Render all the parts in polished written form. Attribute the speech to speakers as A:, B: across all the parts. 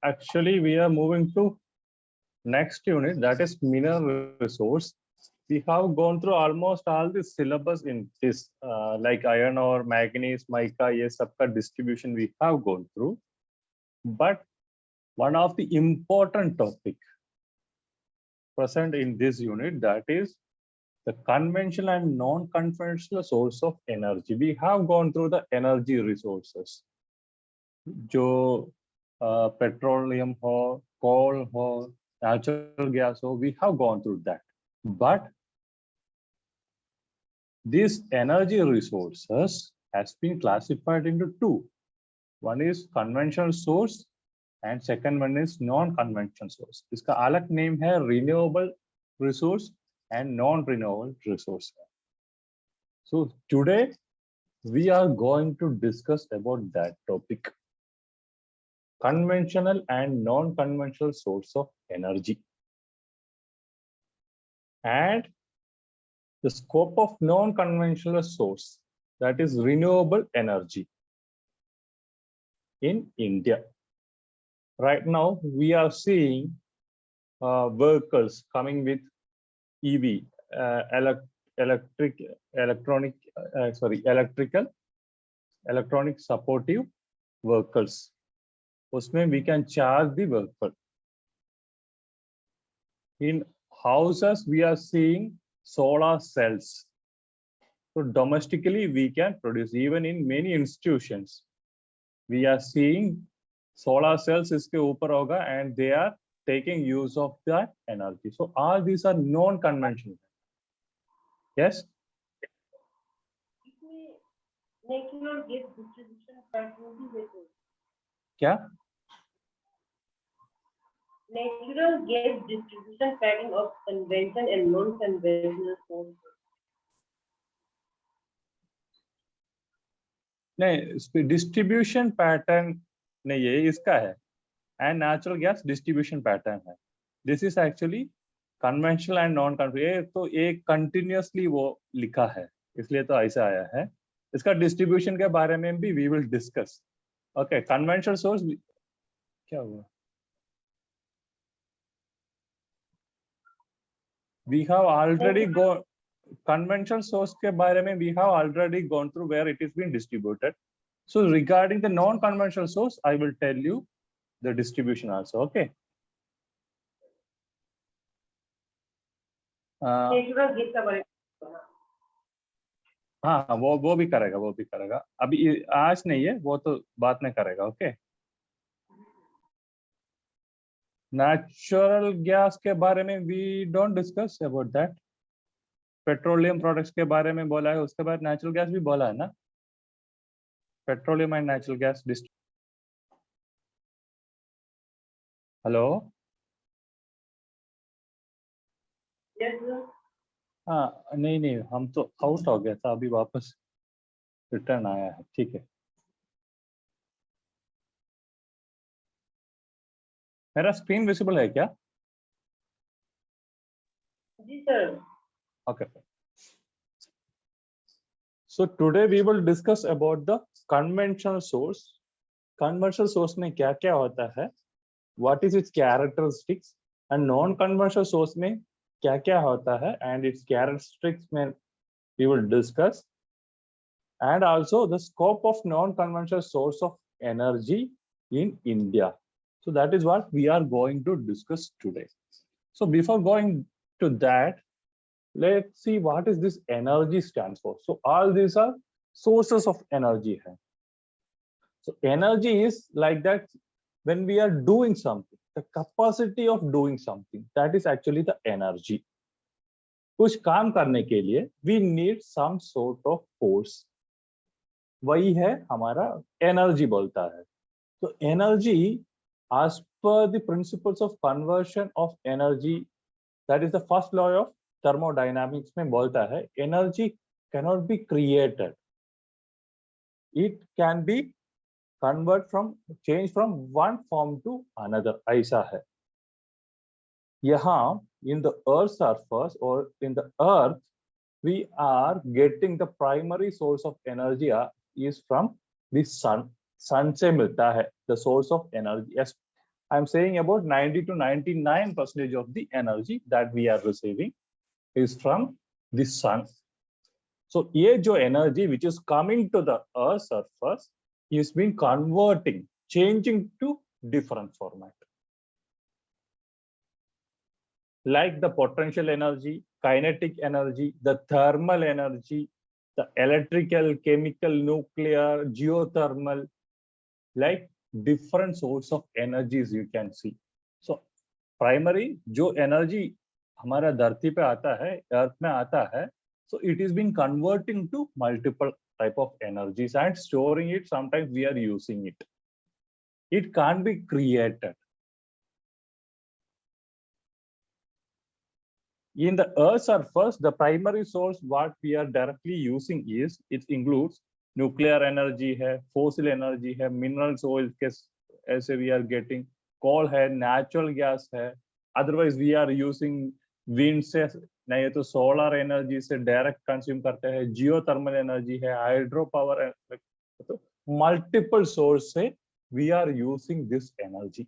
A: actually we are moving to next unit, that is mineral resource. We have gone through almost all the syllabus in this, like iron ore, manganese, mica, ये सबका distribution we have gone through. But one of the important topic present in this unit, that is the conventional and non-conventional source of energy. We have gone through the energy resources. जो petroleum हो, coal हो, natural gas हो, we have gone through that. But these energy resources has been classified into two. One is conventional source and second one is non-conventional source. इसका अलग name है renewable resource and non-renewable resource. So today we are going to discuss about that topic. Conventional and non-conventional source of energy. And the scope of non-conventional source, that is renewable energy in India. Right now, we are seeing vehicles coming with EV, electronic supportive vehicles. उसमें we can charge the vehicle. In houses, we are seeing solar cells. So domestically, we can produce, even in many institutions, we are seeing solar cells इसके ऊपर होगा and they are taking use of that energy. So all these are non-conventional. Yes?
B: Natural gas distribution pattern भी है
A: क्या?
B: Natural gas distribution pattern of conventional and non-conventional sources.
A: नहीं, distribution pattern नहीं है, इसका है, and natural gas distribution pattern है. This is actually conventional and non-conventional. तो एक continuously वो लिखा है, इसलिए तो ऐसा आया है. इसका distribution के बारे में भी we will discuss. Okay, conventional source क्या हुआ? We have already gone conventional source के बारे में we have already gone through where it is being distributed. So regarding the non-conventional source, I will tell you the distribution also. Okay. हाँ, वो भी करेगा. अभी आज नहीं है, वो तो बात में करेगा. Okay. Natural gas के बारे में we don't discuss about that. Petroleum products के बारे में बोला है, उसके बाद natural gas भी बोला है ना. Petroleum and natural gas distribution. Hello.
B: Yes, sir.
A: हाँ, नहीं, हम तो आउट हो गया था, अभी वापस रिटर्न आया है. ठीक है. मेरा स्क्रीन विजिबल है क्या?
B: जी sir.
A: Okay. So today we will discuss about the conventional source. Conventional source में क्या क्या होता है? What is its characteristics? And non-conventional source में क्या क्या होता है? And its characteristics में we will discuss. And also the scope of non-conventional source of energy in India. So that is what we are going to discuss today. So before going to that, let's see what is this energy stands for. So all these are sources of energy. So energy is like that when we are doing something, the capacity of doing something, that is actually the energy. कुछ काम करने के लिए we need some sort of force. वही है हमारा energy बोलता है. So energy, as per the principles of conversion of energy, that is the first law of thermodynamics में बोलता है, energy cannot be created. It can be change from one form to another. ऐसा है. यहाँ in the earth surface or in the earth, we are getting the primary source of energy is from the sun. sun से मिलता है the source of energy. I'm saying about 90 to 99% of the energy that we are receiving is from the sun. So ये जो energy which is coming to the Earth's surface is being converting, changing to different format. Like the potential energy, kinetic energy, the thermal energy, the electrical, chemical, nuclear, geothermal, like different source of energies you can see. So primary जो energy हमारा धरती पे आता है, अर्थ में आता है, so it is being converting to multiple type of energies and storing it. Sometimes we are using it. It can't be created. In the Earth's surface, the primary source what we are directly using is, it includes nuclear energy है, fossil energy है, minerals, oil as we are getting, coal है, natural gas है. Otherwise we are using wind से, नहीं तो solar energy से direct consume करते हैं, geothermal energy है, hydro power, तो multiple source से we are using this energy.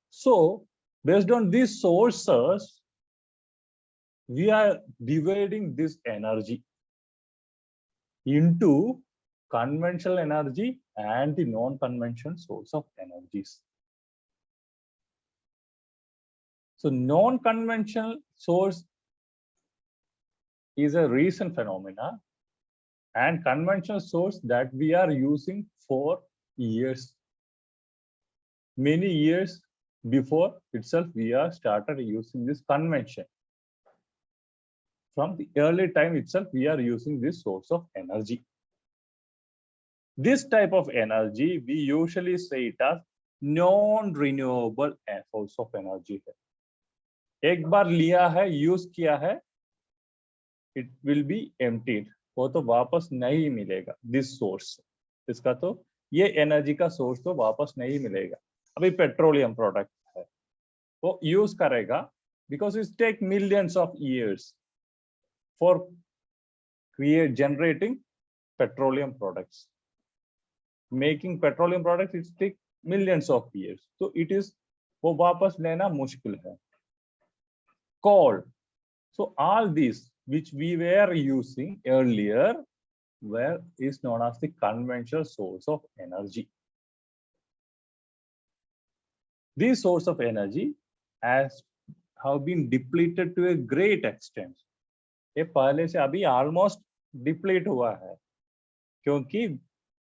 A: So based on these sources, we are dividing this energy into conventional energy and the non-conventional source of energies. So non-conventional source is a recent phenomena, and conventional source that we are using for years. Many years before itself, we are started using this convention. From the early time itself, we are using this source of energy. This type of energy, we usually say it as non-renewable source of energy. एक बार लिया है, use किया है, it will be emptied. वो तो वापस नहीं मिलेगा. This source, इसका तो ये एनर्जी का सोर्स तो वापस नहीं मिलेगा. अभी पेट्रोलियम प्रोडक्ट है, वो यूज करेगा, because it take millions of years for generating petroleum products. Making petroleum products, it takes millions of years. So it is, वो वापस लेना मुश्किल है. Coal. So all these which we were using earlier is known as the conventional source of energy. These source of energy have been depleted to a great extent. ये पहले से अभी almost deplete हुआ है, क्योंकि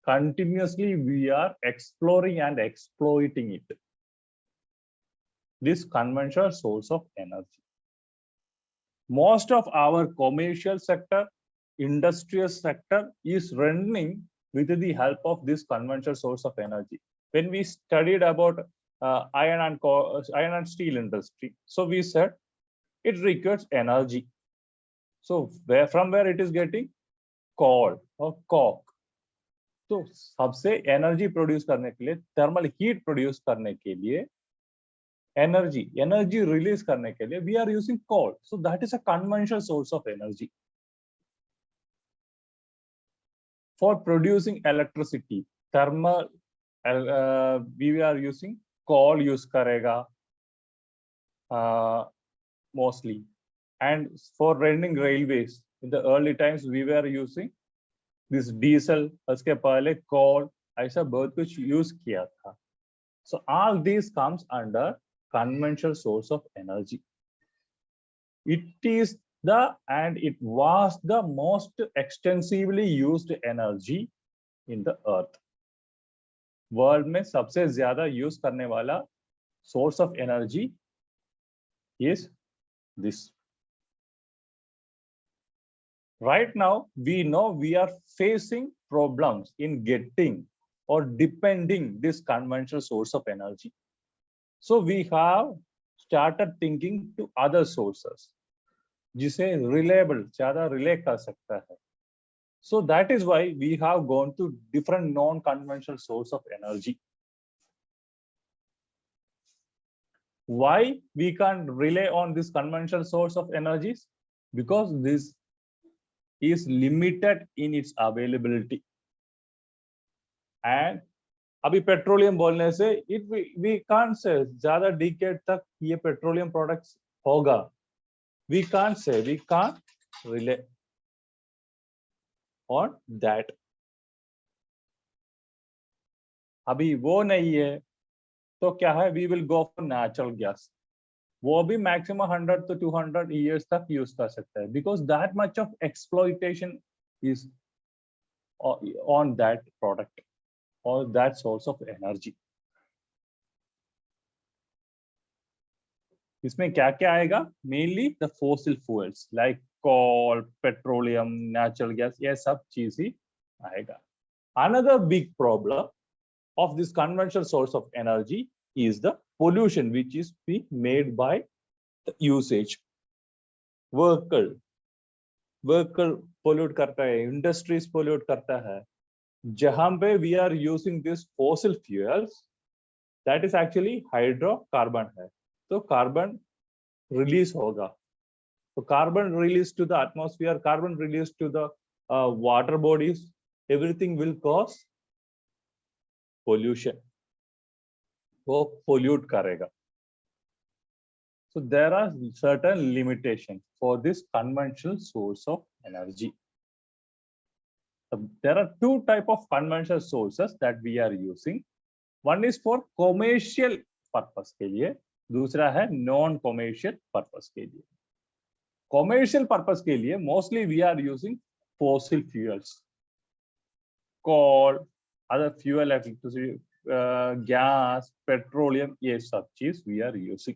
A: continuously we are exploring and exploiting it. This conventional source of energy. Most of our commercial sector, industrial sector is running with the help of this conventional source of energy. When we studied about iron and steel industry, so we said it requires energy. So from where it is getting? Coal or coke. तो सबसे energy produce करने के लिए, thermal heat produce करने के लिए, energy release करने के लिए we are using coal. So that is a conventional source of energy. For producing electricity, thermal, we are using coal use करेगा mostly. And for running railways, in the early times we were using this diesel, उसके पहले coal, ऐसा बहुत कुछ use किया था. So all these comes under conventional source of energy. It is and it was the most extensively used energy in the earth. World में सबसे ज़्यादा use करने वाला source of energy is this. Right now, we know we are facing problems in getting or depending this conventional source of energy. So we have started thinking to other sources, जिसे reliable, ज़्यादा relay कर सकता है. So that is why we have gone to different non-conventional source of energy. Why we can't rely on this conventional source of energies? Because this is limited in its availability, and अभी petroleum बोलने से we can't से ज्यादा decade तक ये petroleum products होगा. We can't से, we can't rely on that. अभी वो नहीं है तो क्या है, we will go for natural gas. वो भी मैक्सिमम 100 to 200 years तक यूज कर सकता है, because that much of exploitation is on that product और दैट सोर्स ऑफ एनर्जी. इसमें क्या क्या आएगा? Mainly the fossil fuels like coal, petroleum, natural gas, ये सब चीज ही आएगा. Another big problem of this conventional source of energy is the pollution which is being made by the usage. Vehicle pollute करता है, industries pollute करता है. जहां पे we are using this fossil fuels, that is actually hydrocarbon है, तो carbon release होगा. So carbon release to the atmosphere, carbon release to the water bodies, everything will cause pollution. वो pollute करेगा. So there are certain limitations for this conventional source of energy. There are two types of conventional sources that we are using. One is for commercial purpose के लिए, दूसरा है non commercial purpose के लिए. Commercial purpose के लिए mostly we are using fossil fuels, coal, other fuel, electricity, gas, petroleum, ये सब चीज we are using.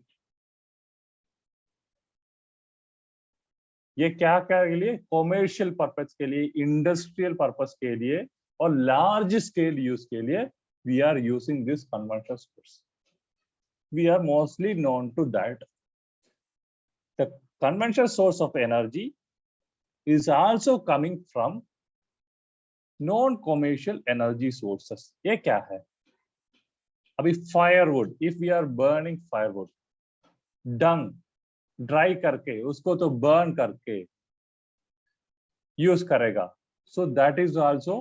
A: ये क्या के लिए? कॉमर्शियल पर्पस के लिए, इंडस्ट्रियल पर्पस के लिए और लार्ज स्केल यूज के लिए we are using this conventional source. We are mostly known to that. The conventional source of energy is also coming from non-commercial energy sources. ये क्या है? अभी firewood, if we are burning firewood, dung, dry करके उसको तो burn करके use करेगा, so that is also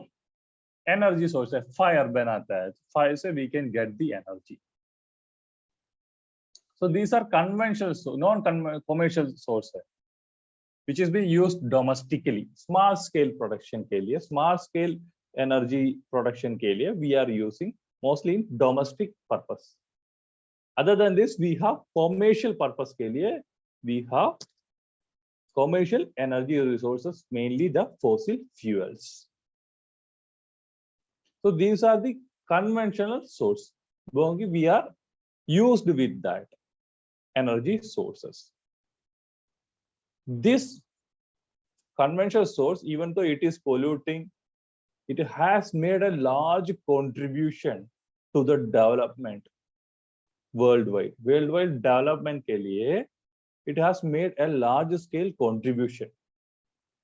A: energy source है. फायर बनाता है, फायर से we can get the energy. So these are conventional, non commercial source है which is being used domestically. Small scale production के लिए, स्मॉल स्केल एनर्जी प्रोडक्शन के लिए we are using mostly in domestic purpose. Other than this we have commercial purpose के लिए we have commercial energy resources, mainly the fossil fuels. So these are the conventional sources. We are used with that energy sources. This conventional source, even though it is polluting, it has made a large contribution to the development worldwide. Worldwide development के लिए it has made a large scale contribution.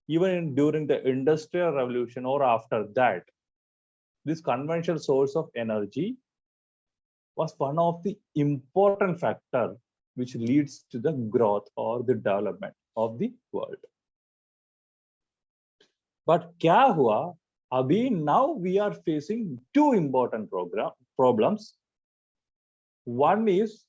A: Even during the Industrial Revolution or after that, this conventional source of energy was one of the important factors which leads to the growth or the development of the world. But क्या हुआ? अभी now we are facing two important problems. One is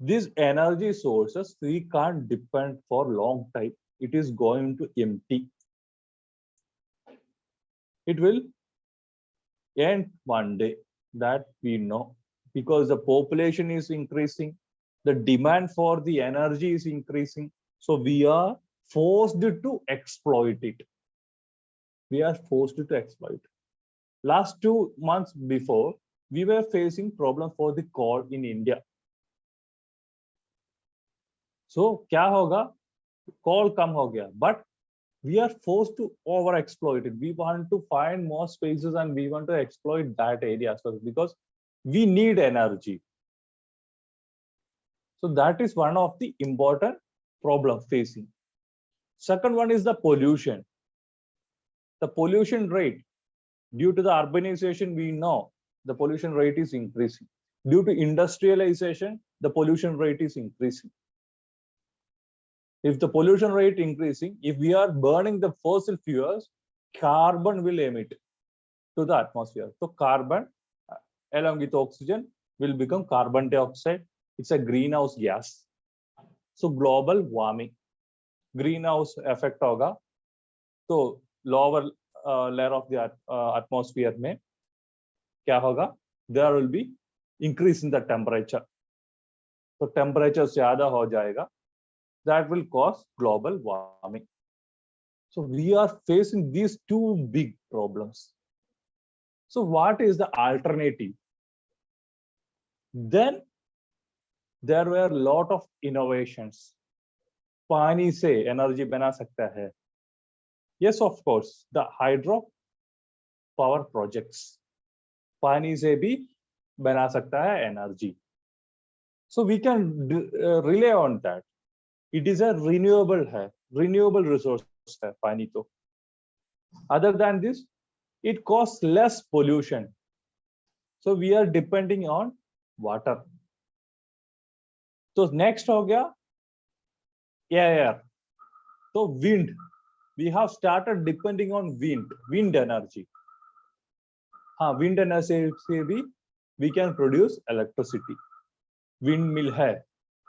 A: these energy sources we can't depend for long time. It is going to empty. It will end one day, that we know, because the population is increasing, the demand for the energy is increasing, so we are forced to exploit it. We are forced to exploit. Last 2 months before, we were facing problem for the coal in India. So क्या होगा? Coal कम हो गया, but we are forced to over exploit it. We want to find more spaces and we want to exploit that area because we need energy. So that is one of the important problem facing. Second one is the pollution. The pollution rate, due to the urbanization, we know the pollution rate is increasing. Due to industrialization, the pollution rate is increasing. If the pollution rate increasing, if we are burning the fossil fuels, carbon will emit. to the atmosphere. So carbon along with oxygen will become carbon dioxide. It's a greenhouse gas. So global warming, greenhouse effect होगा, तो lower layer of the atmosphere में क्या होगा? There will be increase in the temperature. So temperature ज़्यादा हो जाएगा. That will cause global warming. So we are facing these two big problems. So what is the alternative? Then there were a lot of innovations. पानी से energy बना सकता है. Yes, of course, the hydro power projects. पानी से भी बना सकता है energy. So we can rely on that. It is a renewable resource है पानी तो. Other than this, it costs less pollution. So we are depending on water. So next हो गया air. So wind. We have started depending on wind energy. हाँ, wind energy से भी we can produce electricity. Windmill है,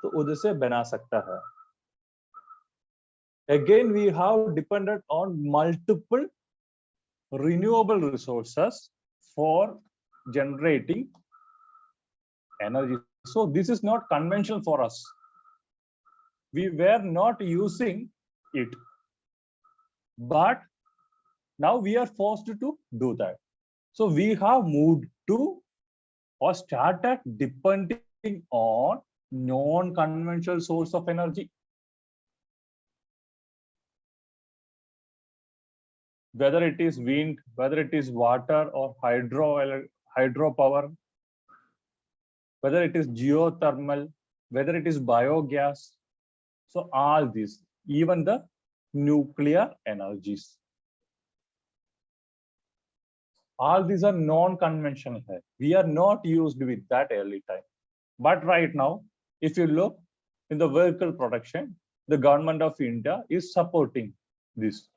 A: तो उधर से बना सकता है. Again, we have depended on multiple renewable resources for generating energy. So this is not conventional for us. We were not using it, but now we are forced to do that. So we have moved to or started depending on non-conventional source of energy. Whether it is wind, whether it is water or hydropower, whether it is geothermal, whether it is biogas. So all these, even the nuclear energies. All these are non-conventional. We are not used with that early time. But right now, if you look in the vehicle production, the government of India is supporting this.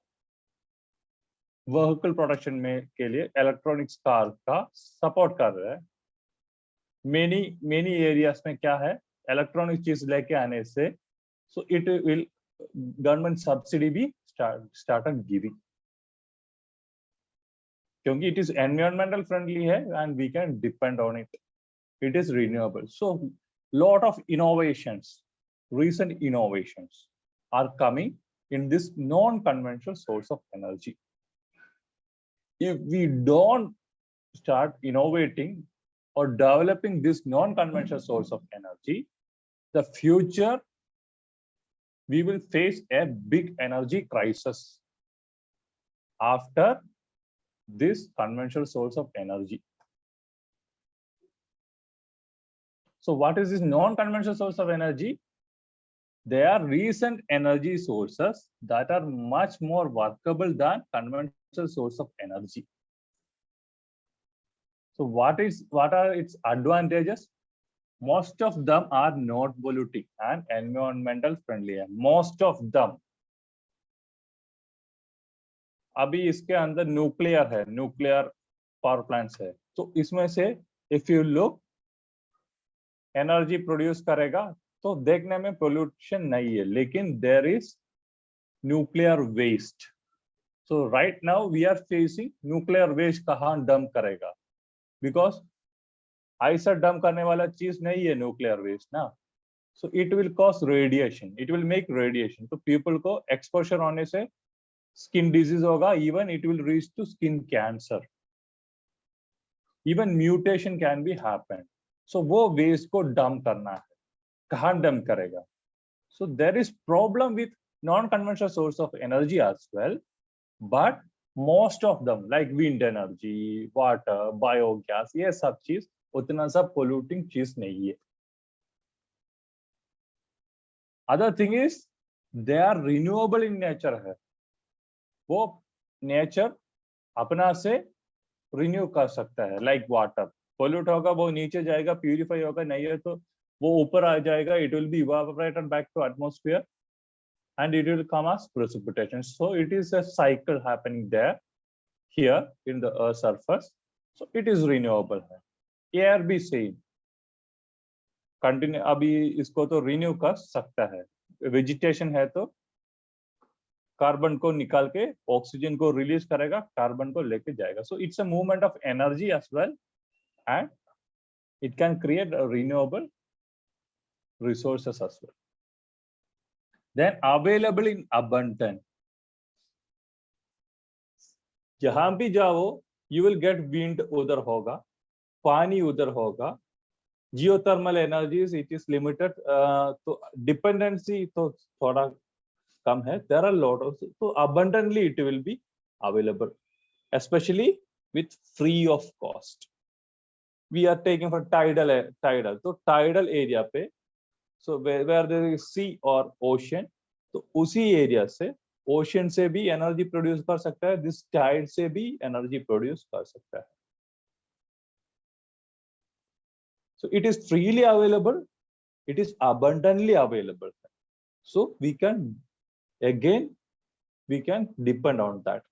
A: Vehicle production में के लिए electronics car का support कर रहा है. Many areas में क्या है, electronic चीज लेके आने से, so it will government subsidy भी started giving. क्योंकि it is environmental friendly है and we can depend on it. It is renewable. So lot of innovations, recent innovations are coming in this non-conventional source of energy. If we don't start innovating or developing this non-conventional source of energy, the future we will face a big energy crisis after this conventional source of energy. So what is this non-conventional source of energy? They are recent energy sources that are much more workable than conventional source of energy. So what are its advantages? Most of them are not polluting and environmental friendly. Most of them. अभी इसके अंदर nuclear power plants है, तो इसमें से if you look energy produce करेगा तो देखने में पोल्यूशन नहीं है, लेकिन there is nuclear waste. So right now we are facing nuclear waste कहाँ डंप करेगा, बिकॉज ऐसा डंप करने वाला चीज नहीं है न्यूक्लियर वेस्ट ना. So it will cause radiation, it will make radiation. तो पीपल को एक्सपोजर होने से स्किन डिजीज होगा, even it will reach to skin cancer, even mutation can be happen. So वो वेस्ट को डंप करना है, कहाँ डंप करेगा? So there is problem with non conventional source of energy as well, but most of them like wind energy, water, biogas, ये सब चीज उतना सब पोल्यूटिंग चीज नहीं है. Other thing is they are renewable in nature है. वो नेचर अपना से रिन्यू कर सकता है. लाइक वाटर पोल्यूट होगा वो नीचे जाएगा, प्यूरिफाई होगा, नहीं है तो वो ऊपर आ जाएगा, it will be evaporated back to atmosphere and it will come as precipitation. So it is a cycle happening there. here in the earth surface, so it is renewable है. Air भी same, कंटिन्यू अभी इसको तो renew कर सकता है. Vegetation है तो कार्बन को निकाल के ऑक्सीजन को रिलीज करेगा, कार्बन को लेके जाएगा. So it's a movement of energy as well, and it can create renewable resources as well. Then available in abundant. जहां भी जाओ यू विल गेट विंड उधर होगा, पानी उधर होगा. Geothermal energies it is limited, तो डिपेंडेंसी तो थोड़ा कम है. देयर आर लॉट ऑफ, तो abundantly it will be available, especially with free of cost. We are taking for tidal, तो tidal area पे, so where there is sea or ocean, तो उसी area से, ओशन से भी एनर्जी प्रोड्यूस कर सकता है, दिस टाइड से भी एनर्जी प्रोड्यूस कर सकता है. So it is freely available, it is abundantly available. So we can depend on that.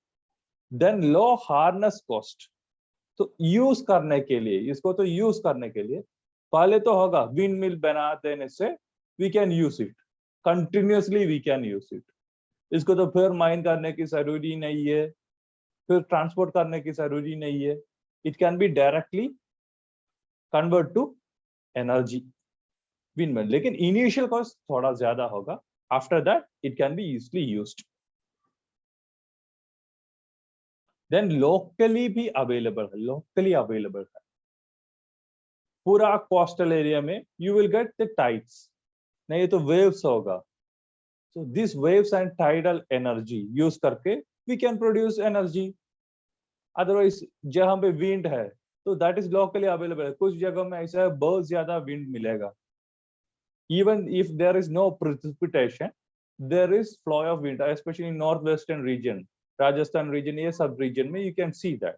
A: Then low harness cost. तो यूज करने के लिए, इसको तो यूज करने के लिए पहले तो होगा विंड मिल बना देने से we can use it continuously, we can use it. इसको तो फिर माइन करने की जरूरी नहीं है, फिर ट्रांसपोर्ट करने की जरूरी नहीं है. It can be directly convert to energy windmill, लेकिन इनिशियल कॉस्ट थोड़ा ज्यादा होगा. After that it can be easily used. Then locally भी अवेलेबल है, लोकली अवेलेबल है. पूरा कोस्टल एरिया में you will get the tides, नहीं तो वेव्स होगा. So this waves and tidal energy use करके we can produce energy. Otherwise जहां पे विंड है तो दैट इज लोकली अवेलेबल. कुछ जगह में ऐसा है बहुत ज्यादा विंड मिलेगा. Even if there is no precipitation, there is flow of wind, specially in north western region, Rajasthan region, ये सब रीजन में you can see that.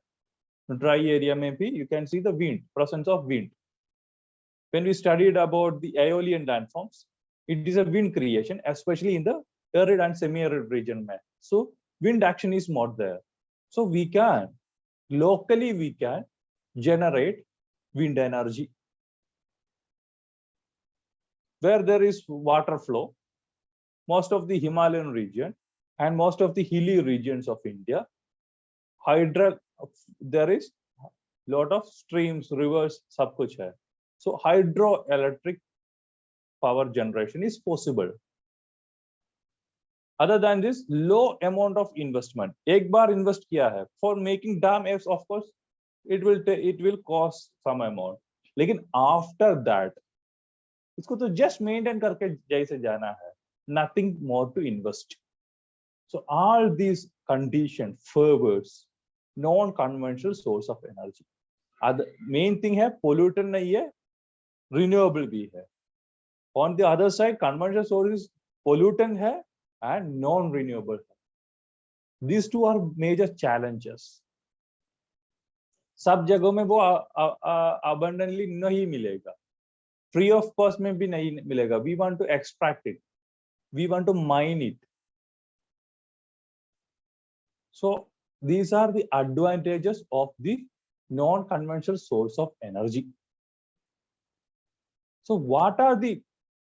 A: Dry area में भी you can see the wind, presence of wind. When we studied about the aeolian landforms, it is a wind creation, especially in the arid and semi-arid region. So wind action is more there. So we can locally generate wind energy where there is water flow. Most of the Himalayan region and most of the hilly regions of India, there is lot of streams, rivers, सब कुछ है. So hydroelectric power generation is possible. Other than this, low amount of investment. एक बार invest किया है for making dam, of course it will cost some amount. लेकिन after that इसको तो just maintain करके जैसे जाना है, nothing more to invest. So all these conditions favors non-conventional source of energy. Main thing है pollutant नहीं है, renewable भी है. On the other side, conventional sources pollutant है and non-renewable है. These two are major challenges. सब जगहों में वो abundantly नहीं मिलेगा, free of cost में भी नहीं मिलेगा. We want to extract it, we want to mine it. So these are the advantages of the non-conventional source of energy. So what are the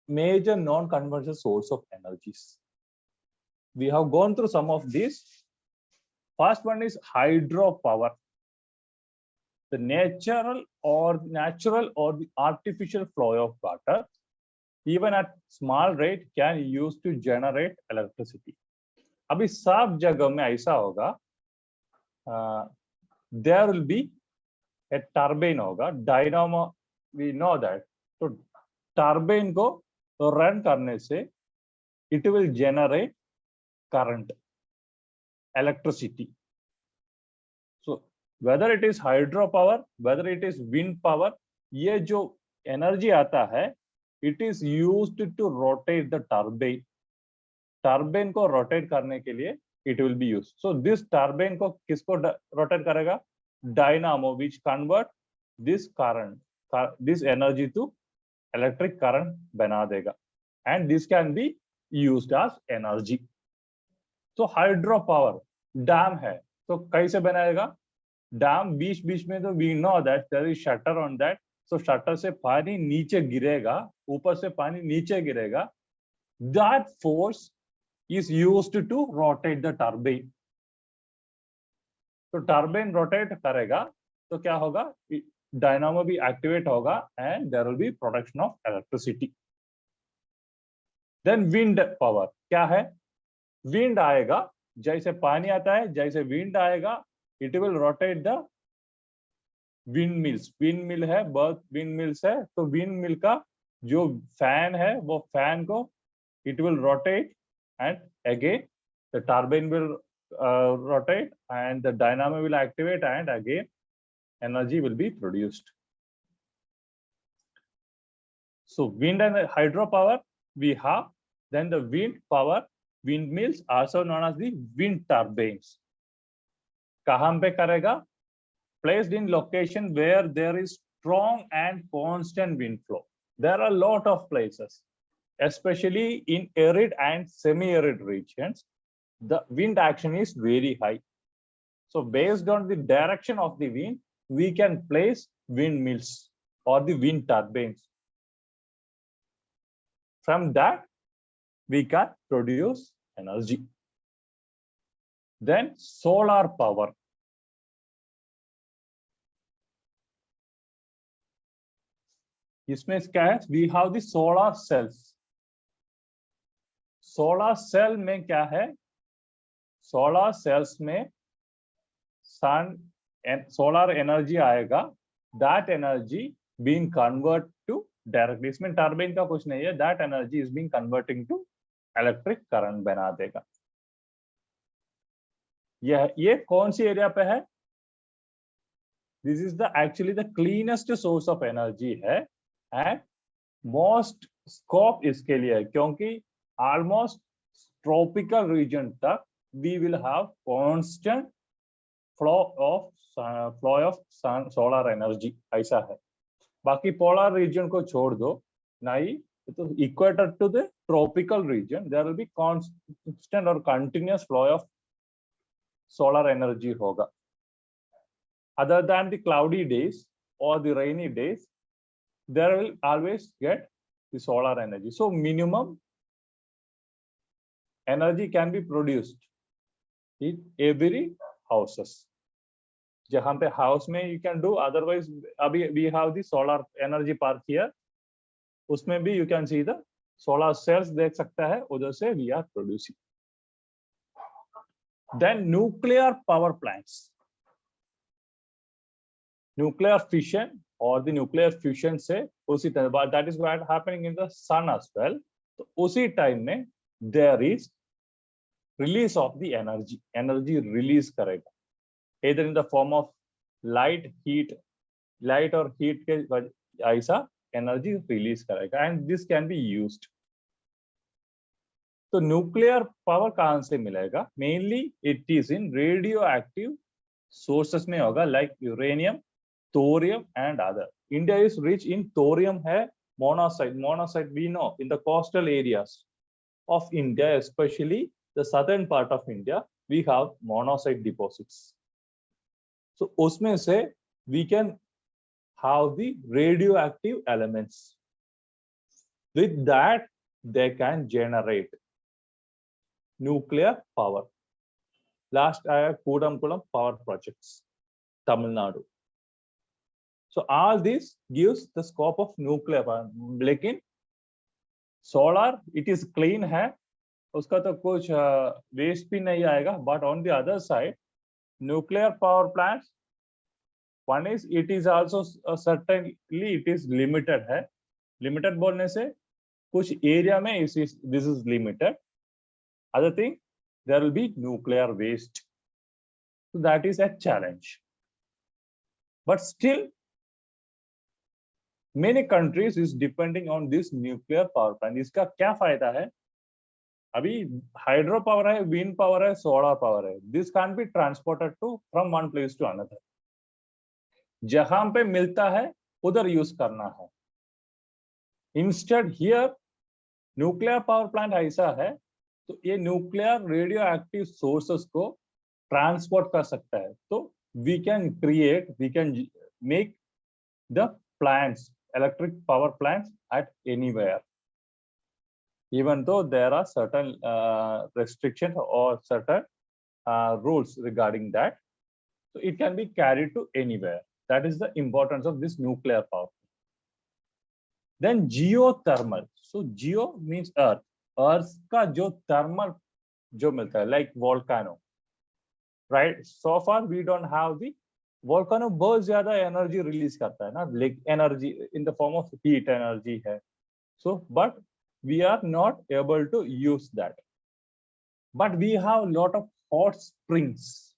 A: major non-conventional source of energies? We have gone through some of these. First one is hydropower. The natural or the artificial flow of water, even at small rate, can be used to generate electricity. अभी सब जगह में ऐसा होगा, there will be a turbine होगा, dynamo, we know that. तो turbine को run करने से it will generate current, electricity. So whether it is hydropower, whether it is wind power, ये जो एनर्जी आता है it is used to rotate the turbine. Turbine को रोटेट करने के लिए it will be used. So this turbine को किसको रोटेट करेगा? Dynamo, which convert this current, this energy to electric current बना देगा, and this can be used as energy. So hydropower, dam है तो कैसे बनाएगा? डैम बीच बीच में, तो we know that there is shutter on that, so shutter से पानी नीचे गिरेगा, ऊपर से पानी नीचे गिरेगा. That force is used to rotate the turbine. तो टर्बाइन रोटेट करेगा तो क्या होगा? डायनामो भी एक्टिवेट होगा and there will be production of electricity. Then wind power क्या है? विंड आएगा, जैसे पानी आता है, जैसे विंड आएगा, it will rotate the wind mills. Wind mill है, बर्थ विंड मिल्स है, तो विंड मिल का जो फैन है वो फैन को it will rotate and again the turbine will rotate and the dynamo will activate and again energy will be produced. So wind and hydropower we have. Then the wind power, windmills also known as the wind turbines. कहाँ पे करेगा? Placed in location where there is strong and constant wind flow. There are a lot of places, especially in arid and semi-arid regions. The wind action is very high. So based on the direction of the wind, we can place windmills or the wind turbines. From that, we can produce energy. Then solar power. इसमें क्या है? We have the solar cells. Solar cell में क्या है? Solar cells में sun solar energy आएगा. That energy being convert to directly, इसमें turbine का कुछ नहीं है, that energy is being converting to electric current बना देगा. ये कौन सी एरिया पे है? This is the actually the cleanest source of energy है एंड मोस्ट स्कोप इसके लिए है, क्योंकि ऑलमोस्ट ट्रॉपिकल रीजन तक we will have constant flow of solar energy. ऐसा है. बाकी polar region को छोड़ दो, नहीं तो equator to the tropical region there will be constant or continuous flow of solar energy होगा. Other than the cloudy days or the rainy days, there will always get the solar energy. So minimum energy can be produced in every houses. जहाँ पे house में you can do, otherwise अभी we have the solar energy park here, उसमें भी you can see the solar cells देख सकता है, उधर से we are producing. Then nuclear power plants. Nuclear fission or the nuclear fusion से उसी तरह, that is what happening in the sun as well. तो उसी time में there is release of the energy release करेगा, either in the form of light or heat के ऐसा energy release करेगा and this can be used. तो nuclear power कहाँ से मिलेगा? Mainly it is in radioactive sources में होगा, like uranium, thorium and other. India is rich in thorium है, monazite we know in the coastal areas of India, especially the southern part of India, we have monazite deposits. So उसमें से we can have the radioactive elements. With that, they can generate nuclear power. Last I have Kudamkulam power projects, Tamil Nadu. So all this gives the scope of nuclear power. लेकिन solar it is clean है, उसका तो कुछ waste भी नहीं आएगा. But on the other side nuclear power plants, one is it is also certainly it is limited है. Limited बोलने से कुछ एरिया में this is limited. Other thing there will be nuclear waste, so that is a challenge. But still many countries is depending on this nuclear power plant. इसका क्या फायदा है? अभी हाइड्रो पावर है, विंड पावर है, solar power है. This can be transported to from one place to another. जहां पे मिलता है उधर यूज करना है. Instead here nuclear power plant ऐसा है, तो ये न्यूक्लियर रेडियो एक्टिव सोर्सेस को ट्रांसपोर्ट कर सकता है, तो we can make the plants, electric power plants at anywhere, even though there are certain restrictions or certain rules regarding that. So it can be carried to anywhere. That is the importance of this nuclear power. Then geothermal. So geo means earth. Earth का जो thermal जो मिलता है, like volcano, right? So far we don't have the volcano. बहुत ज्यादा energy release करता है ना, like energy in the form of heat energy है. So but we are not able to use that. But we have a lot of hot springs.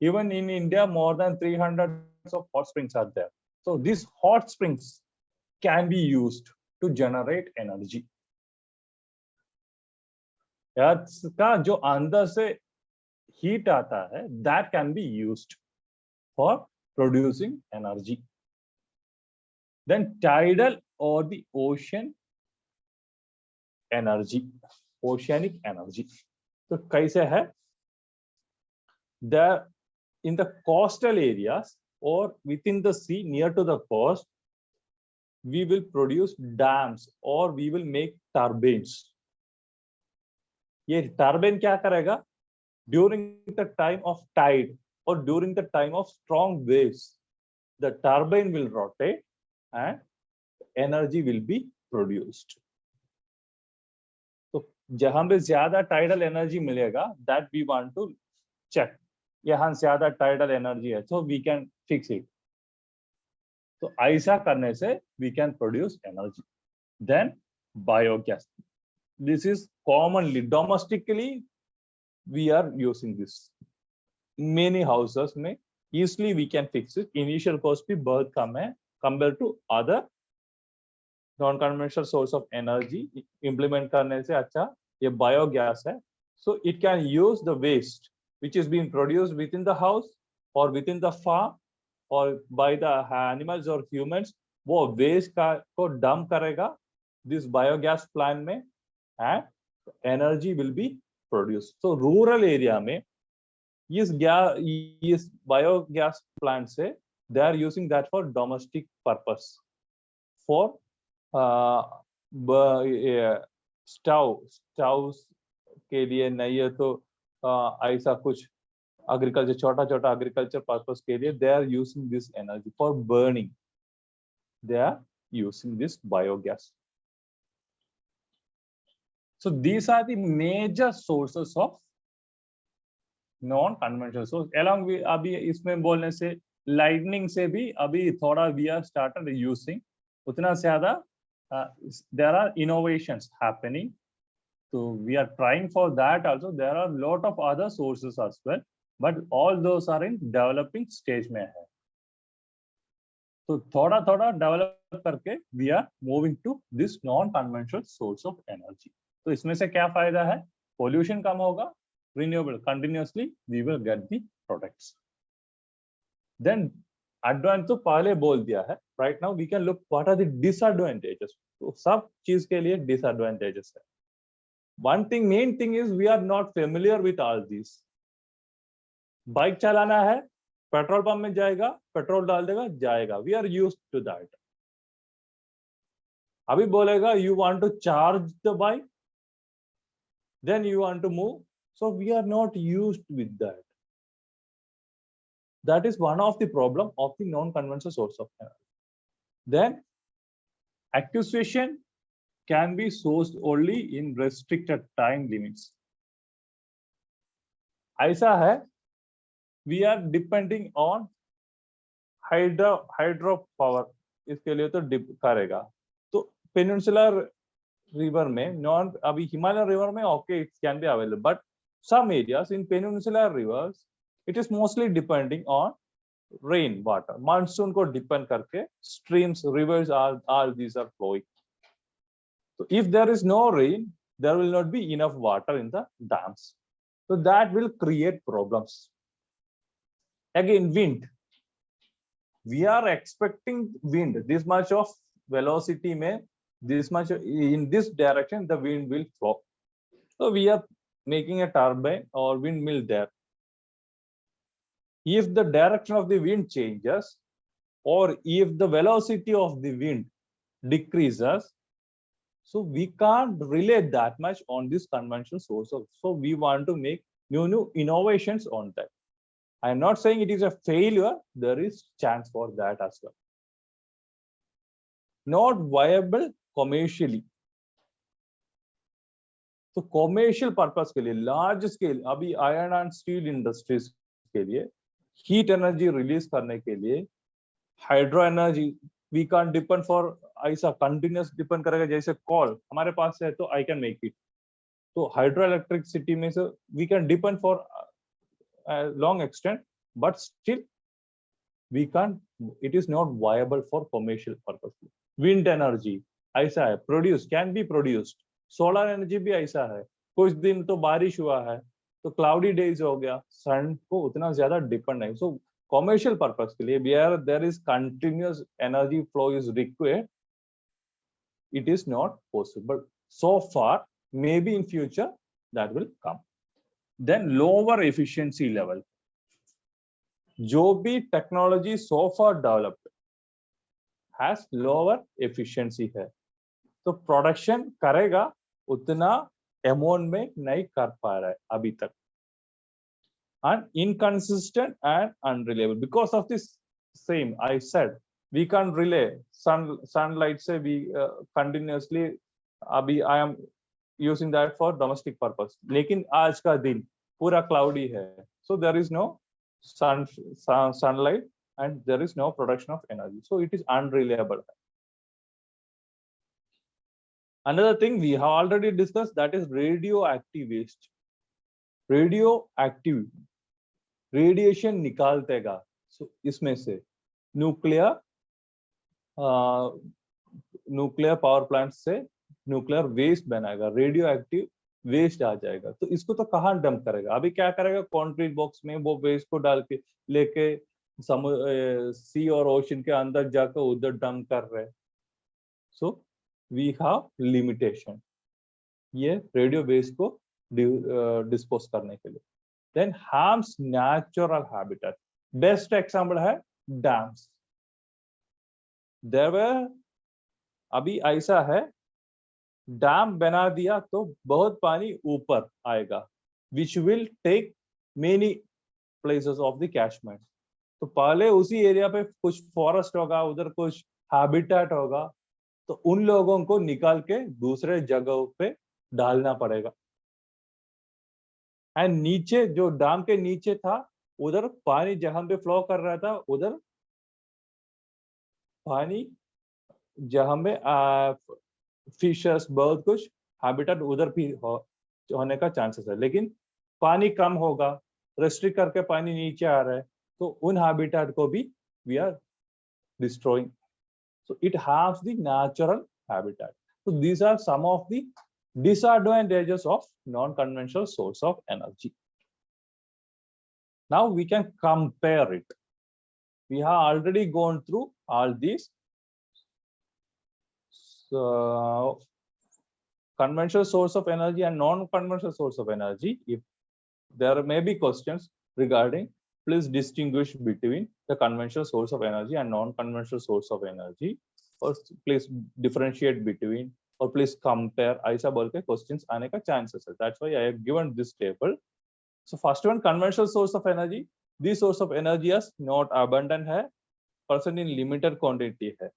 A: Even in India, more than 300 of hot springs are there. So these hot springs can be used to generate energy. का जो अंदर से heat आता है, that can be used for producing energy. Then tidal or the ocean energy, oceanic energy. तो कैसे है? There in the coastal areas or within the sea near to the coast, we will produce dams or we will make turbines. ये turbine क्या करेगा? During the time of tide or during the time of strong waves, the turbine will rotate and energy will be produced. तो जहां पे ज्यादा tidal energy मिलेगा, that we want to check. यहाँ ज्यादा tidal energy है, so we can fix it. तो ऐसा करने से we can produce energy. Then biogas. This is commonly domestically we are using this. Many houses में easily we can fix it. Initial cost भी बहुत कम है compared to other non-conventional source of energy. Implement करने से अच्छा ये biogas है. So it can use the waste which is being produced within the house or within the farm or by the animals or humans. वो waste को dump करेगा this biogas plant में and energy will be produced. So rural area में इस biogas plant से they are using that for domestic purpose, for stoves के लिए नहीं है तो ऐसा कुछ agriculture, छोटा agriculture purpose के लिए they are using this energy for burning. They are using this biogas. So these are the major sources of non-conventional source. Along with अभी इसमें बोलने से lightning से भी अभी थोड़ा we are started using उतना ज़्यादा there are innovations happening. So we are trying for that also. There are a lot of other sources as well, but all those are in developing stage में है. So थोड़ा develop करके we are moving to this non-conventional source of energy. तो इसमें से क्या फायदा है? Pollution कम होगा, renewable continuously we will get the products. Then advantage तो पहले बोल दिया है. Right now we can look what are the disadvantages. तो सब चीज के लिए disadvantages है. One thing, main thing is we are not familiar with all these. Bike चलाना है, पेट्रोल पंप में जाएगा, पेट्रोल डाल देगा, जाएगा. We are used to that. अभी बोलेगा you want to charge the bike, then you want to move. So we are not used with that. That is one of the problem of the non-conventional source of energy. Then acquisition can be sourced only in restricted time limits. ऐसा है, we are depending on hydro power. इसके लिए तो करेगा. तो peninsular river में non अभी Himalayan river में okay it can be available, but some areas in peninsular rivers it is mostly depending on rain water. Monsoon को depend करके streams, rivers all these are flowing. So if there is no rain, there will not be enough water in the dams. So that will create problems. Again, wind. We are expecting wind, this much of velocity में, this much in this direction the wind will flow. So we are making a turbine or windmill there. if the direction of the wind changes or if the velocity of the wind decreases, so we can't rely that much on this conventional source of, so we want to make new innovations on that. I'm not saying it is a failure, there is chance for that as well. Not viable commercially. तो commercial purpose के लिए large scale, अभी iron and steel industries के लिए heat energy release करने के लिए hydro energy we can depend for, ऐसा कंटिन्यूस डिपेंड करेगा जैसे कॉल हमारे पास है तो आई कैन मेक इट, तो हाइड्रो इलेक्ट्रिसिटी में से we can depend for long extent, but still we can, it is not viable for commercial purpose. Wind energy ऐसा है, produce can be produced. Solar energy भी ऐसा है, कुछ दिन तो बारिश हुआ है तो क्लाउडी डेज हो गया, सन को उतना ज्यादा डिपेंड नहीं. सो कॉमर्शियल पर्पस के लिए where there is continuous energy flow is required, it is not possible so far, may be in future that will come. Then lower efficiency level, जो भी technology so far developed has lower efficiency है, तो production करेगा उतना amount में नहीं कर पा रहा है अभी तक. And inconsistent and unreliable. Because of this same, I said we can't relay sunlight से we continuously, अभी I am using that for domestic purpose. लेकिन आज का दिन पूरा cloudy है, so there is no sunlight and there is no production of energy. So it is unreliable. Another thing we have already discussed, that is radioactive waste. Radioactive radiation निकालतेगा, so इसमें से nuclear power plant से nuclear waste बनाएगा, radioactive waste आ जाएगा. तो इसको तो कहाँ डंप करेगा, अभी क्या करेगा, कंक्रीट बॉक्स में वो वेस्ट को डाल के लेके सी और ओशन के अंदर जाकर उधर डंप कर रहे. सो वी हैव लिमिटेशन ये रेडियो वेस्ट को डिस्पोज करने के लिए. Then harms natural habitat. Best example है dams. There were, अभी ऐसा है, डैम बना दिया तो बहुत पानी ऊपर आएगा, which will take many places of the catchment. तो पहले उसी एरिया पे कुछ फॉरेस्ट होगा, उधर कुछ हैबिटेट होगा, तो उन लोगों को निकाल के दूसरे जगहों पे डालना पड़ेगा. एंड नीचे जो डैम के नीचे था, उधर पानी जहां पे फ्लो कर रहा था, उधर पानी जहां पे फिशर्स बहुत कुछ हैबिटेट उधर भी होने का चांसेस है. लेकिन पानी कम होगा, रेस्ट्रिक्ट करके पानी नीचे आ रहा है, तो उन हैबिटेट को भी we are destroying. So it haves the natural habitat. So these are some of the disadvantages of non-conventional source of energy. Now we can compare it. We have already gone through all these. So conventional source of energy and non-conventional source of energy. If there may be questions regarding, please distinguish between the conventional source of energy and non-conventional source of energy, or please differentiate between, or please compare, ऐसा बोल के questions आने का chances है. That's why I have given this table. So first one, conventional source of energy. This source of energy is not abundant है, present in limited quantity है.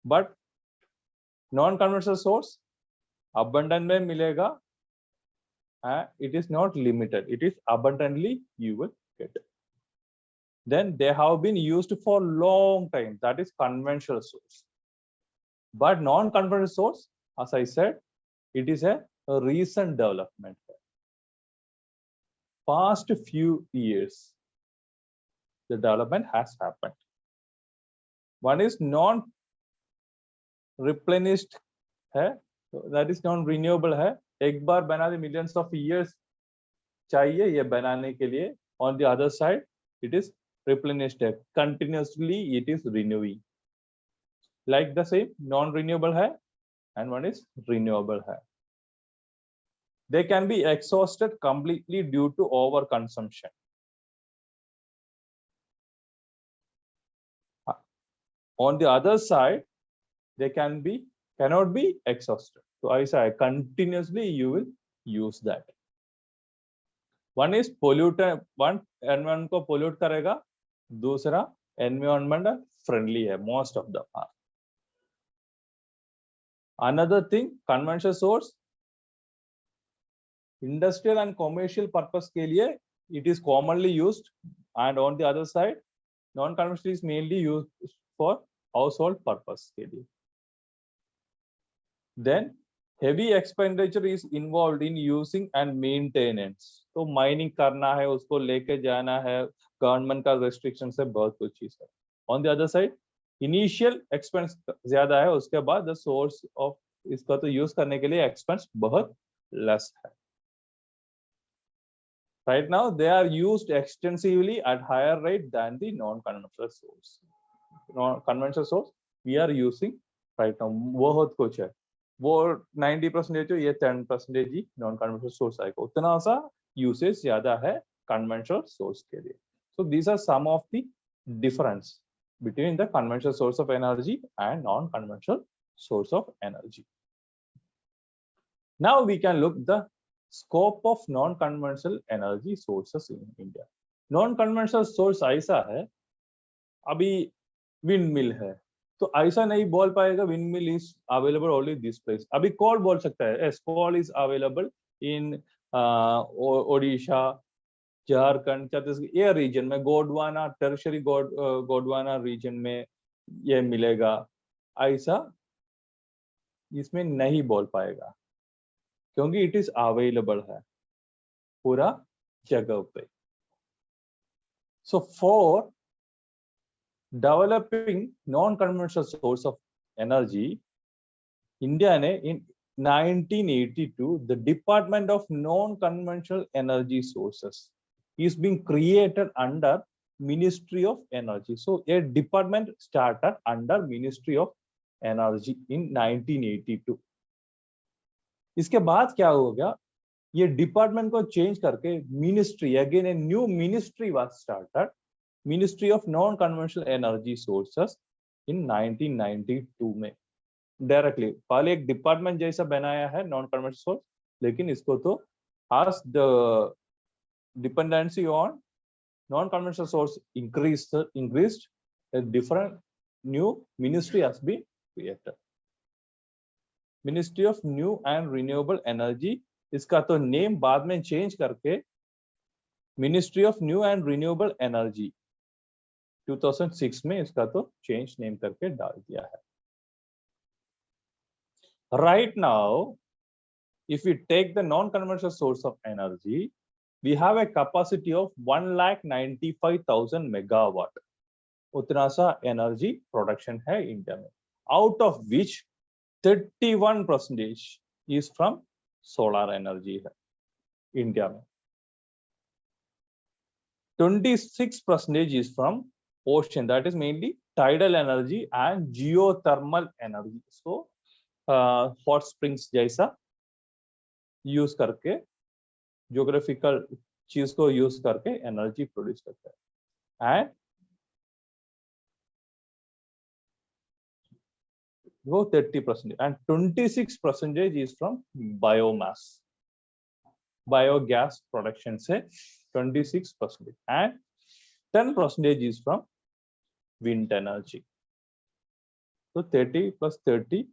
A: But non-conventional source abundant में मिलेगा, it is not limited, it is abundantly you will get. Then they have been used for long time, that is conventional source. But non-conventional source, as I said, it is a recent development. Past few years, the development has happened. One is non-replenished है, that is non-renewable है. एक बार बना दे, millions of years चाहिए ये बनाने के लिए. On the other side, it is replenished है, continuously it is renewing. Like the same, non-renewable है and one is renewable है. They can be exhausted completely due to overconsumption. On the other side, they cannot be exhausted. So ऐसा है, continuously you will use that. One is pollutant, one environment को pollute करेगा, दूसरा environment friendly है most of the part. Another thing, conventional source, industrial and commercial purpose के लिए it is commonly used, and on the other side, non-conventional is mainly used for household purpose के लिए. Then heavy expenditure is involved in using and maintenance. तो mining करना है, उसको लेके जाना है, गवर्नमेंट का रेस्ट्रिक्शन से बहुत कुछ चीज है. On the other side, initial expense ज्यादा है, उसके बाद the source of इसका तो यूज करने के लिए expense बहुत less है. Right now they are used extensively at higher rate than the non-conventional source. Non-conventional source we are using right now बहुत कुछ है, वो 90% हो, ये 10% ही नॉन कन्वेंशनल सोर्स आएगा, उतना सा यूसेज ज्यादा है कन्वेंशनल सोर्स के लिए. So these are some of the difference between the conventional source of energy and non conventional source of energy. Now we can look the scope of non conventional energy sources in India. Non conventional source ऐसा है, अभी wind mill है, तो ऐसा नहीं बोल पाएगा wind mill is available only this place. अभी कोल बोल सकता है, yes coal is available in Odisha, Jharkhand, Chhattisgarh, ये रीजन में, गोंडवाना, टेरिटरी गोंडवाना रीजन में ये मिलेगा, ऐसा इसमें नहीं बोल पाएगा क्योंकि इट इज अवेलेबल है पूरा जगह पे. So for developing non-conventional source of energy, India ने in 1982 the Department of Non-Conventional Energy Sources is being created under Ministry of Energy. So a department started under Ministry of Energy in 1982. इसके बाद क्या हो गया, ये department को change करके ministry, again a new ministry was started, Ministry of Non-Conventional Energy Sources in 1992 में directly. पहले एक डिपार्टमेंट जैसा बनाया है नॉन कन्वेंशनल सोर्स, लेकिन इसको तो as the dependency on non-conventional source increased, a different new ministry has been created. Ministry of New and Renewable Energy, इसका तो नेम बाद में चेंज करके ministry of new and renewable energy 2006 में इसका तो चेंज नेम करके डाल दिया है. Right now, if we take the non-conventional source of energy, we have a capacity of 1,95,000 megawatt. उतना सा एनर्जी प्रोडक्शन है इंडिया में, out of which 31% is from solar energy है इंडिया में. 26% is from ocean, that is mainly tidal energy and geothermal energy. So hot springs जैसा use करके, geographical चीज को यूज करके एनर्जी प्रोड्यूस करता है. एंड वो 30% and 26% is from biomass, biogas production से 26% and 10% is from wind energy. So 30 plus 30,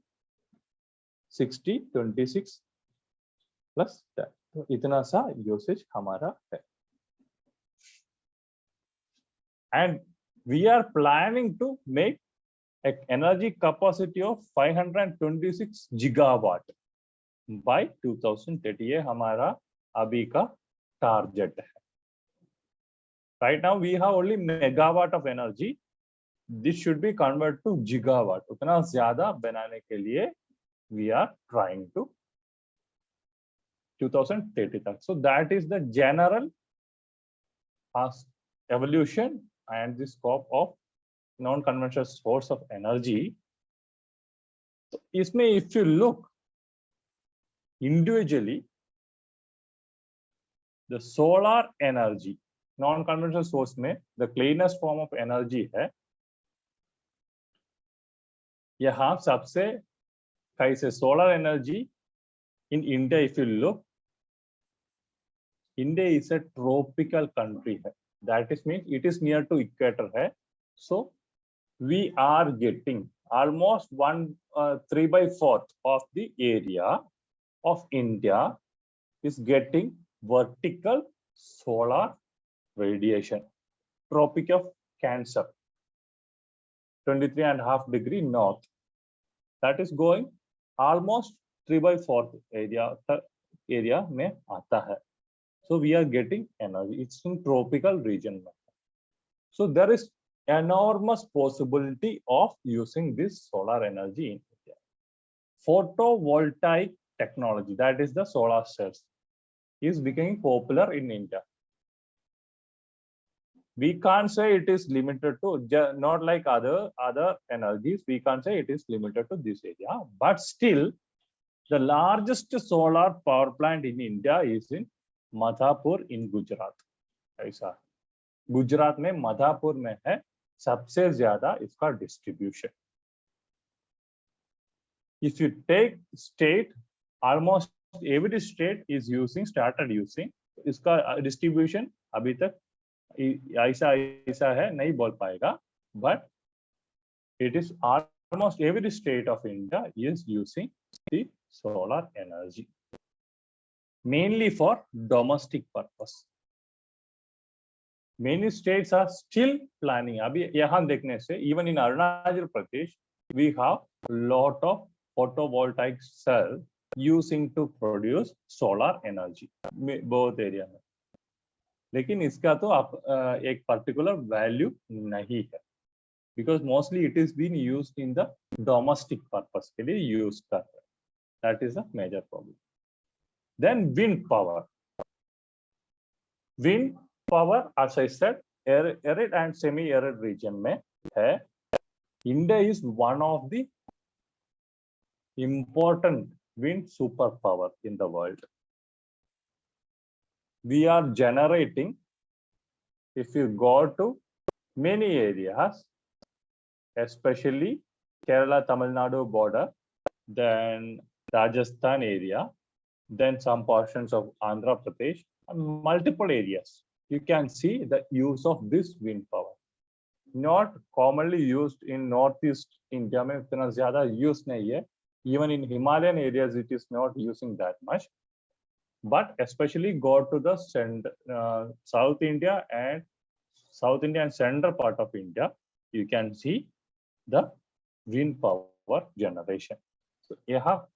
A: 60, 26 plus 10. तो इतना सा यूसेज हमारा है. And we are planning to make an energy capacity of 526 gigawatt by 2030. ये हमारा अभी का टारगेट है. Right now we have only megawatt of energy. This should be converted to gigawatt. उतना ज्यादा बनाने के लिए we are trying to 2030 तक. So that is the general evolution and the scope of non-conventional source of energy. So इसमें if you look individually, the solar energy, non-conventional source में the cleanest form of energy है. यहाँ सबसे कैसे solar energy in India, if you look, India is a tropical country है. That is means it is near to equator है. So we are getting almost 3/4 of the area of India is getting vertical solar radiation. Tropic of Cancer, 23.5 degree north. That is going almost 3/4 area में आता है. So we are getting energy. It's in tropical region. So there is enormous possibility of using this solar energy in India. Photovoltaic technology, that is the solar cells, is becoming popular in India. We can't say it is limited to, not like other energies, we can't say it is limited to this area, but still the largest solar power plant in India is in Madhapur in Gujarat. ऐसा गुजरात में माधापुर में है सबसे ज्यादा इसका distribution. If you take state, almost every state is started using. इसका distribution अभी तक ऐसा है नहीं बोल पाएगा, but it is almost every state of India is using the solar energy mainly for domestic purpose. Many states are still planning. अभी यहाँ देखने से even in Arunachal Pradesh we have lot of photovoltaic cell using to produce solar energy both area में. लेकिन इसका तो आप एक particular value नहीं है because mostly it is being used in the domestic purpose के लिए use कर रहे हैं. That is a major problem. Then wind power. Wind power, as I said, arid and semi-arid region में है. India is one of the important wind superpower in the world. We are generating, if you go to many areas, especially Kerala, Tamil Nadu border, then Rajasthan area, then some portions of Andhra Pradesh, and multiple areas. You can see the use of this wind power. Not commonly used in Northeast India में इतना ज़्यादा use नहीं है. Even in Himalayan areas, it is not using that much. But especially go to the South India and central part of India, you can see the wind power generation. So यहाँ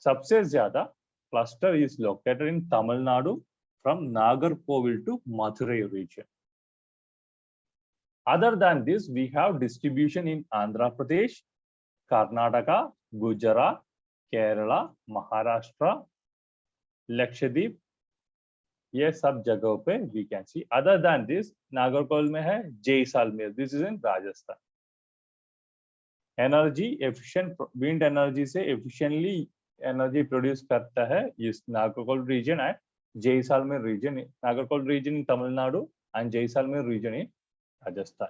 A: सबसे ज़्यादा cluster is located in Tamil Nadu from Nagarkovil to Madurai region. Other than this, we have distribution in Andhra Pradesh, Karnataka, Gujarat, Kerala, Maharashtra, Lakshadweep. ये सब जगहों पे we can see. Other than this, Nagercoil में है Jaisalmer. This is in Rajasthan. Energy efficient wind energy से efficiently energy produce करता है इस Nagercoil region and Jaisalmer region. Nagercoil region in Tamil Nadu and Jaisalmer region in Rajasthan.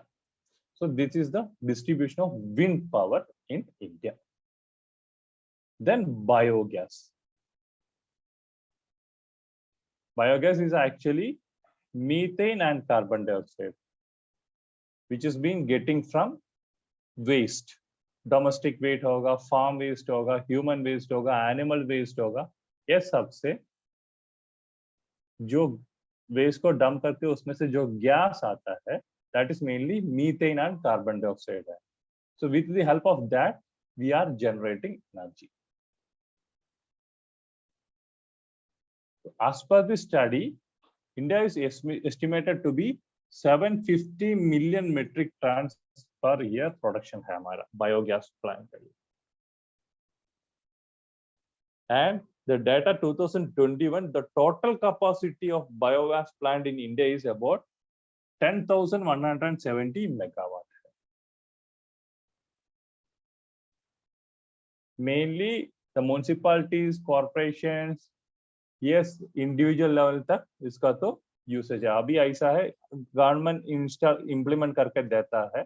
A: So this is the distribution of wind power in India. Then biogas. Biogas is actually methane and carbon dioxide, which is being getting from waste. Domestic waste होगा, farm waste होगा, human waste होगा, animal waste होगा. ये सबसे जो waste को dump करके उसमें से जो gas आता है, that is mainly methane and carbon dioxide. So with the help of that, we are generating energy. As per the study, India is estimated to be 750 million metric tons per year production है हमारा biogas plant. And the data 2021, the total capacity of biogas plant in India is about 10,170 megawatt. Mainly the municipalities, corporations, yes, individual level तक इसका तो usage है. अभी ऐसा है government implement करके देता है,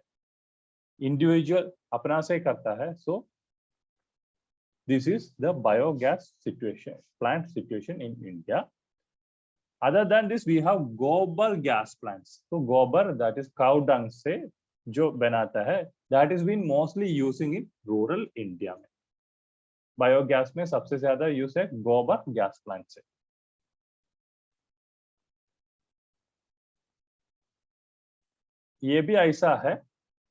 A: इंडिविजुअल अपना से करता है. सो This is the biogas situation, plant situation in India. Other than this, we have gobar gas plants. So gobar, that is cow dung से जो बनाता है, that is been mostly using in rural India में. Biogas में सबसे ज्यादा use है gobar gas plant से. ये भी ऐसा है.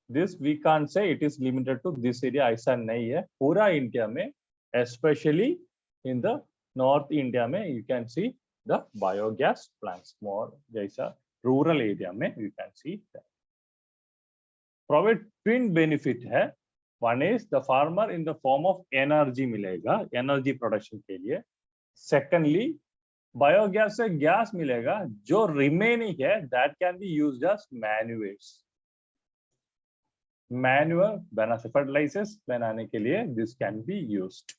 A: This we can't say it is limited to this area. ऐसा नहीं है. पूरा इंडिया में, especially in the North India में, you can see the biogas plants more. जैसा rural area में you can see that. Provide twin benefit है. One is the farmer in the form of energy मिलेगा, energy production के लिए. Secondly, biogas से gas मिलेगा जो remaining है, that can be used as manures. Manure बना से fertilizers बनाने के लिए this can be used.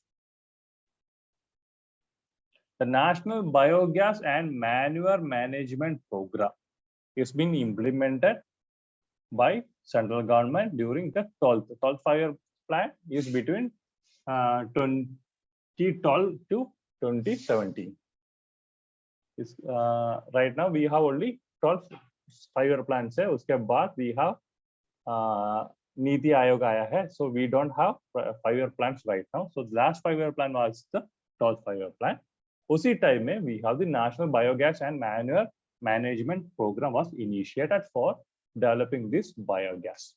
A: The National Biogas and Manure Management Program is being implemented by central government during the 12th 5-year plan is between 2012 to 2017. Right now we have only 12 5-year plans है. उसके बाद we have NITI Aayog आया है, so we don't have 5-year plans right now. So the last 5-year plan was the 12th 5-year plan. उसी time में we have the National Biogas and Manure Management Program was initiated for developing this biogas.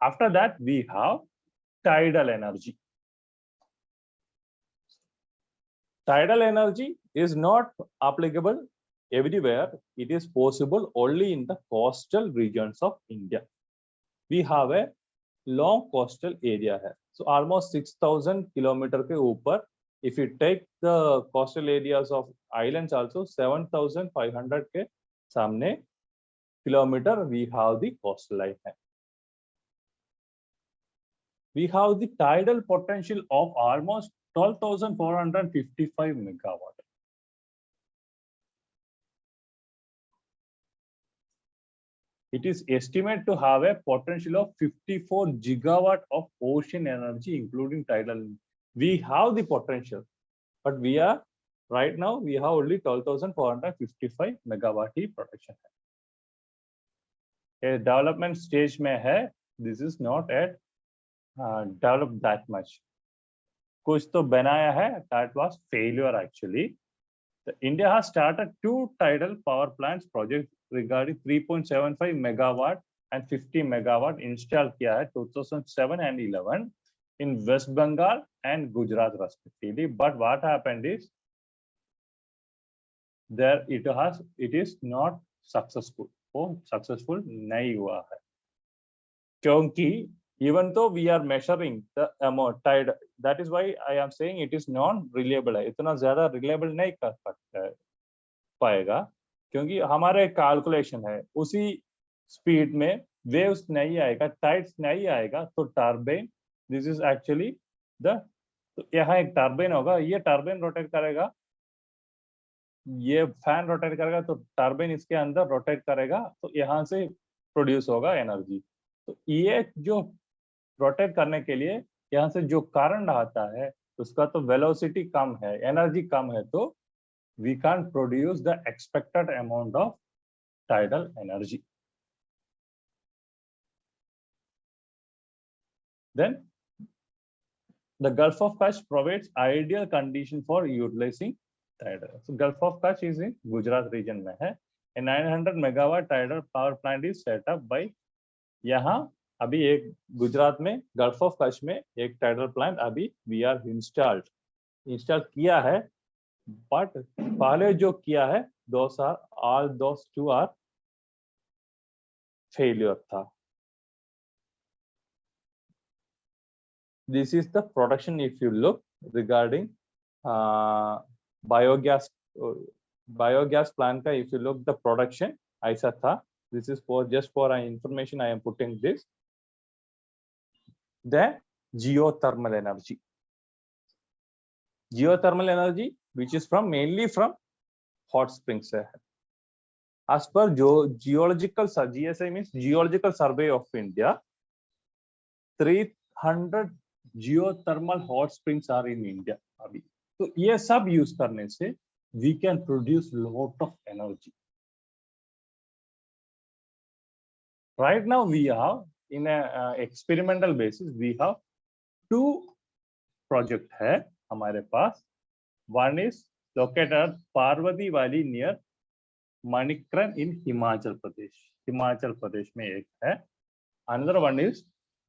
A: After that, we have tidal energy. Tidal energy is not applicable everywhere. It is possible only in the coastal regions of India. We have a long coastal area here. So almost 6,000 kilometers के ऊपर. If you take the coastal areas of islands also 7,500 के सामने kilometer we have the coastline. We have the tidal potential of almost 12,455 megawatt. It is estimated to have a potential of 54 gigawatt of ocean energy, including tidal. We have the potential, but we are right now we have only 12,455 megawatt he production है. A development stage में है. This is not at developed that much. कुछ तो बनाया है. That was failure actually. India has started 2 tidal power plants projects regarding 3.75 megawatt and 50 megawatt installed किया है 2007 and 11 in West Bengal and Gujarat respectively. But what happened is there it is not successful. वो successful नहीं हुआ है क्योंकि even though we are measuring the amount tide, that is why I am saying it is non-reliable है. इतना ज़्यादा reliable नहीं कर पाएगा क्योंकि हमारे calculation है उसी speed में waves नहीं आएगा, tides नहीं आएगा तो turbine. This is actually the यहाँ एक turbine होगा, ये turbine rotate करेगा, ये fan rotate करेगा तो turbine इसके अंदर rotate करेगा तो यहाँ से produce होगा energy. तो ये जो रोटेट करने के लिए यहाँ से जो करंट आता है उसका तो वेलोसिटी कम है, एनर्जी कम है, तो we can produce the expected amount of tidal energy. Then the Gulf of Kutch provides ideal condition for utilizing tidal. So Gulf of Kutch is in Gujarat region में है. A 900 megawatt tidal power plant is set up by यहाँ अभी एक गुजरात में gulf of Kutch में एक tidal plant अभी we are install किया है. बट पहले जो किया है those two are फेलियर था. This is the production if you look regarding biogas plant का if you look the production ऐसा था. This is for just for information I am putting this. The geothermal energy which is from mainly from hot springs. As per geological GSI means Geological Survey of India, 300 geothermal hot springs are in India अभी। तो ये सब use करने से we can produce lot of energy. Right now we have in experimental basis we have 2 project है हमारे पास। One is located Parvati valley near Manikaran in Himachal Pradesh में एक है। Another one is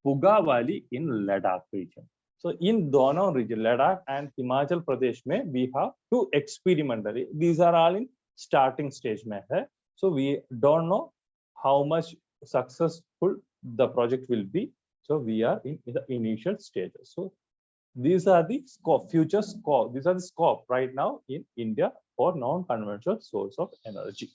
A: Puga valley in Ladakh region. So in दोनों region Ladakh and Himachal Pradesh में we have 2 experimental, these are all in starting stage में है। So we don't know how much successful the project will be, so we are in the initial stages. So these are the future scope, these are the scope right now in India for non-conventional source of energy.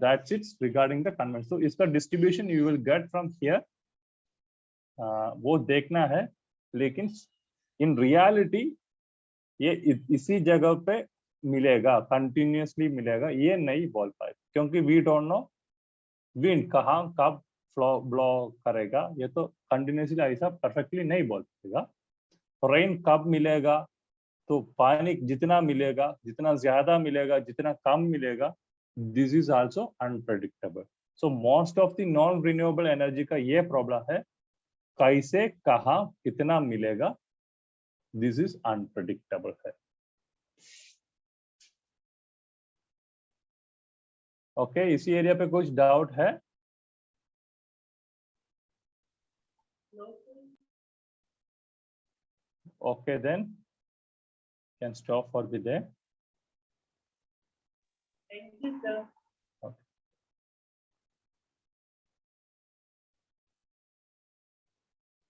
A: That's it regarding the conventional. So इसका distribution you will get from here, वो देखना है, लेकिन in reality ये इसी जगह पे मिलेगा, continuously मिलेगा, ये नहीं बोल पाए, क्योंकि we don't know wind कहाँ कब ब्लो करेगा, ये तो कंटिन्यूसली ऐसा परफेक्टली नहीं बोल पाएगा। रेन कब मिलेगा, तो पानी जितना मिलेगा, जितना ज्यादा मिलेगा, जितना कम मिलेगा, this is also unpredictable. So most of the non renewable energy का ये प्रॉब्लम है, कैसे कहाँ कितना मिलेगा, दिस इज अनप्रेडिक्टेबल है। ओके, इसी एरिया पे कुछ डाउट है? Okay, then can stop for the day.
B: Thank you, sir.